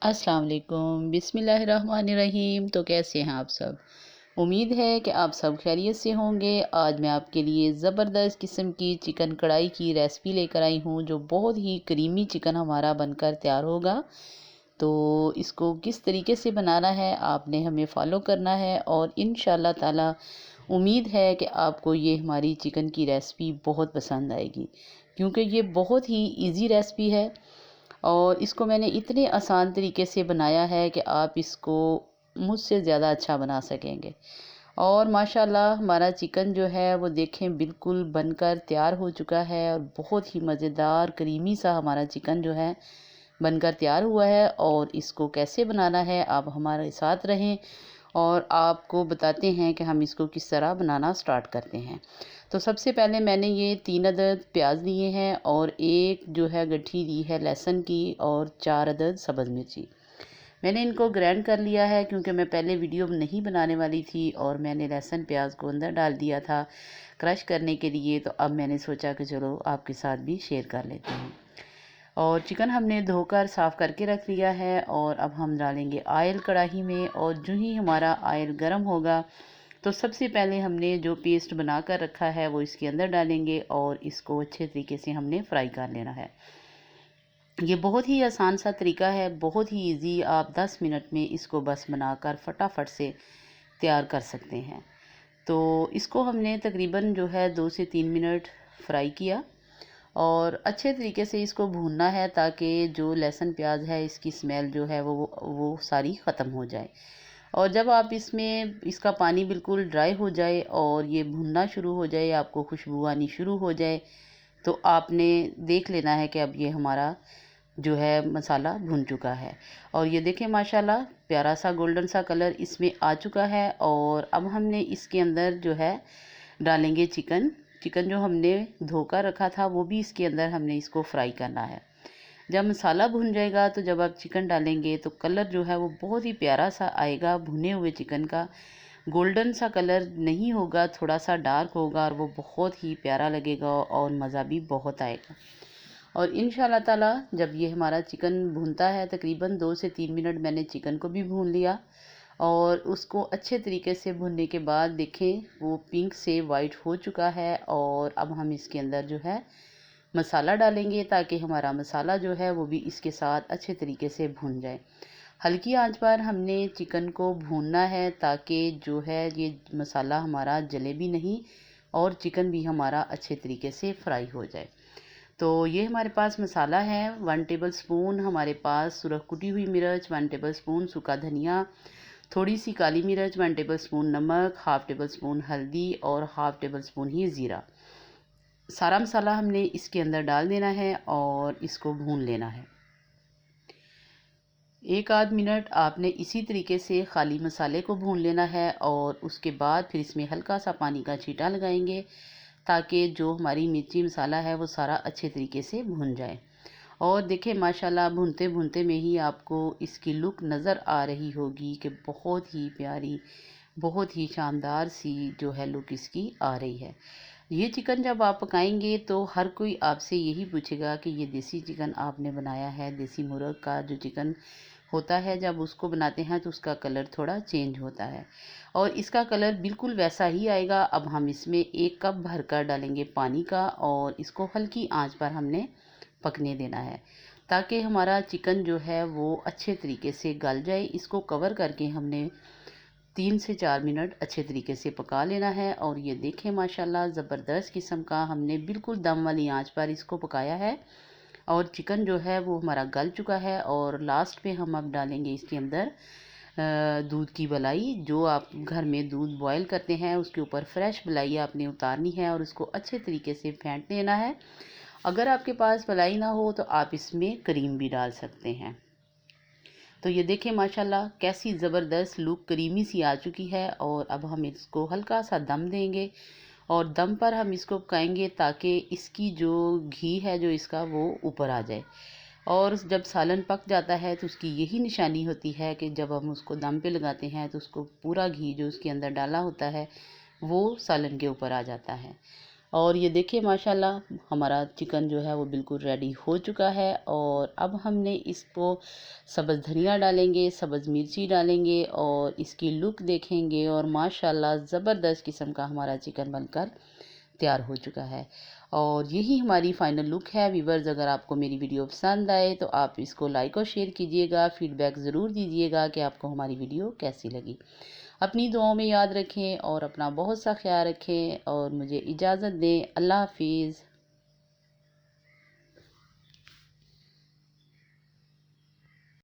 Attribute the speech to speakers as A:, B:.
A: अस्सलाम वालेकुम बिस्मिल्लाहिर्रहमानिर्रहीम। तो कैसे हैं आप सब? उम्मीद है कि आप सब खैरियत से होंगे। आज मैं आपके लिए ज़बरदस्त किस्म की चिकन कढ़ाई की रेसिपी लेकर आई हूँ, जो बहुत ही क्रीमी चिकन हमारा बनकर तैयार होगा। तो इसको किस तरीके से बनाना है आपने हमें फ़ॉलो करना है, और इंशाल्लाह ताला उम्मीद है कि आपको ये हमारी चिकन की रेसिपी बहुत पसंद आएगी, क्योंकि ये बहुत ही इजी रेसिपी है और इसको मैंने इतने आसान तरीके से बनाया है कि आप इसको मुझसे ज़्यादा अच्छा बना सकेंगे। और माशाल्लाह हमारा चिकन जो है वो देखें बिल्कुल बनकर तैयार हो चुका है, और बहुत ही मज़ेदार क्रीमी सा हमारा चिकन जो है बनकर तैयार हुआ है। और इसको कैसे बनाना है आप हमारे साथ रहें, और आपको बताते हैं कि हम इसको किस तरह बनाना स्टार्ट करते हैं। तो सबसे पहले मैंने ये 3 अदद प्याज लिए हैं, और एक जो है गट्ठी ली है लहसुन की, और 4 अदद सब्ज़ मिर्ची। मैंने इनको ग्राइंड कर लिया है, क्योंकि मैं पहले वीडियो नहीं बनाने वाली थी और मैंने लहसुन प्याज को अंदर डाल दिया था क्रश करने के लिए। तो अब मैंने सोचा कि चलो आपके साथ भी शेयर कर लेते हैं। और चिकन हमने धोकर साफ़ करके रख लिया है, और अब हम डालेंगे ऑयल कढ़ाई में। और जो ही हमारा ऑयल गर्म होगा तो सबसे पहले हमने जो पेस्ट बना कर रखा है वो इसके अंदर डालेंगे, और इसको अच्छे तरीके से हमने फ्राई कर लेना है। ये बहुत ही आसान सा तरीका है, बहुत ही इजी। आप 10 मिनट में इसको बस बनाकर फटाफट से तैयार कर सकते हैं। तो इसको हमने तकरीबन जो है 2 से 3 मिनट फ्राई किया, और अच्छे तरीके से इसको भूनना है, ताकि जो लहसुन प्याज है इसकी स्मेल जो है वो सारी ख़त्म हो जाए। और जब आप इसमें इसका पानी बिल्कुल ड्राई हो जाए और ये भुनना शुरू हो जाए, आपको खुशबू आनी शुरू हो जाए, तो आपने देख लेना है कि अब ये हमारा जो है मसाला भुन चुका है। और ये देखें माशाल्लाह प्यारा सा गोल्डन सा कलर इसमें आ चुका है। और अब हमने इसके अंदर जो है डालेंगे चिकन। चिकन जो हमने धोकर रखा था वो भी इसके अंदर हमने इसको फ्राई करना है। जब मसाला भुन जाएगा तो जब आप चिकन डालेंगे तो कलर जो है वो बहुत ही प्यारा सा आएगा भुने हुए चिकन का। गोल्डन सा कलर नहीं होगा, थोड़ा सा डार्क होगा, और वो बहुत ही प्यारा लगेगा और मज़ा भी बहुत आएगा। और इंशाल्लाह ताला जब ये हमारा चिकन भूनता है, तकरीबन 2 से 3 मिनट मैंने चिकन को भी भून लिया, और उसको अच्छे तरीके से भुनने के बाद देखें वो पिंक से वाइट हो चुका है। और अब हम इसके अंदर जो है मसाला डालेंगे, ताकि हमारा मसाला जो है वो भी इसके साथ अच्छे तरीके से भुन जाए। हल्की आंच पर हमने चिकन को भूनना है, ताकि जो है ये मसाला हमारा जले भी नहीं और चिकन भी हमारा अच्छे तरीके से फ्राई हो जाए। तो ये हमारे पास मसाला है। 1 टेबल स्पून हमारे पास सुरख कुटी हुई मिर्च, 1 टेबल स्पून सूखा धनिया, थोड़ी सी काली मिर्च, 1 टेबल स्पून नमक, हाफ टेबल स्पून हल्दी, और हाफ टेबल स्पून ही ज़ीरा। सारा मसाला हमने इसके अंदर डाल देना है और इसको भून लेना है। 1 आध मिनट आपने इसी तरीके से खाली मसाले को भून लेना है, और उसके बाद फिर इसमें हल्का सा पानी का छींटा लगाएंगे, ताकि जो हमारी मिर्ची मसाला है वो सारा अच्छे तरीके से भुन जाए। और देखें माशाल्लाह भूनते भूनते में ही आपको इसकी लुक नज़र आ रही होगी कि बहुत ही प्यारी, बहुत ही शानदार सी जो है लुक इसकी आ रही है। ये चिकन जब आप पकाएंगे तो हर कोई आपसे यही पूछेगा कि ये देसी चिकन आपने बनाया है। देसी मुर्ग का जो चिकन होता है जब उसको बनाते हैं तो उसका कलर थोड़ा चेंज होता है, और इसका कलर बिल्कुल वैसा ही आएगा। अब हम इसमें 1 कप भरकर डालेंगे पानी का, और इसको हल्की आंच पर हमने पकने देना है, ताकि हमारा चिकन जो है वो अच्छे तरीके से गल जाए। इसको कवर करके हमने 3 से 4 मिनट अच्छे तरीके से पका लेना है। और ये देखें माशाल्लाह ज़बरदस्त किस्म का हमने बिल्कुल दम वाली आंच पर इसको पकाया है, और चिकन जो है वो हमारा गल चुका है। और लास्ट पे हम अब डालेंगे इसके अंदर दूध की मलाई। जो आप घर में दूध बॉयल करते हैं उसके ऊपर फ्रेश मलाई आपने उतारनी है, और उसको अच्छे तरीके से फेंट लेना है। अगर आपके पास मलाई ना हो तो आप इसमें क्रीम भी डाल सकते हैं। तो ये देखें माशाल्लाह कैसी ज़बरदस्त लुक क्रीमी सी आ चुकी है। और अब हम इसको हल्का सा दम देंगे, और दम पर हम इसको पकाएंगे, ताकि इसकी जो घी है जो इसका वो ऊपर आ जाए। और जब सालन पक जाता है तो उसकी यही निशानी होती है कि जब हम उसको दम पे लगाते हैं तो उसको पूरा घी जो उसके अंदर डाला होता है वो सालन के ऊपर आ जाता है। और ये देखिए माशाल्लाह हमारा चिकन जो है वो बिल्कुल रेडी हो चुका है। और अब हमने इसको सब्ज़ धनिया डालेंगे, सब्ज़ मिर्ची डालेंगे और इसकी लुक देखेंगे और माशाल्लाह ज़बरदस्त किस्म का हमारा चिकन बनकर तैयार हो चुका है। और यही हमारी फाइनल लुक है। व्यूअर्स, अगर आपको मेरी वीडियो पसंद आए तो आप इसको लाइक और शेयर कीजिएगा, फीडबैक ज़रूर दीजिएगा कि आपको हमारी वीडियो कैसी लगी। अपनी दुआओं में याद रखें और अपना बहुत सा ख्याल रखें और मुझे इजाज़त दें। अल्लाह हाफिज़।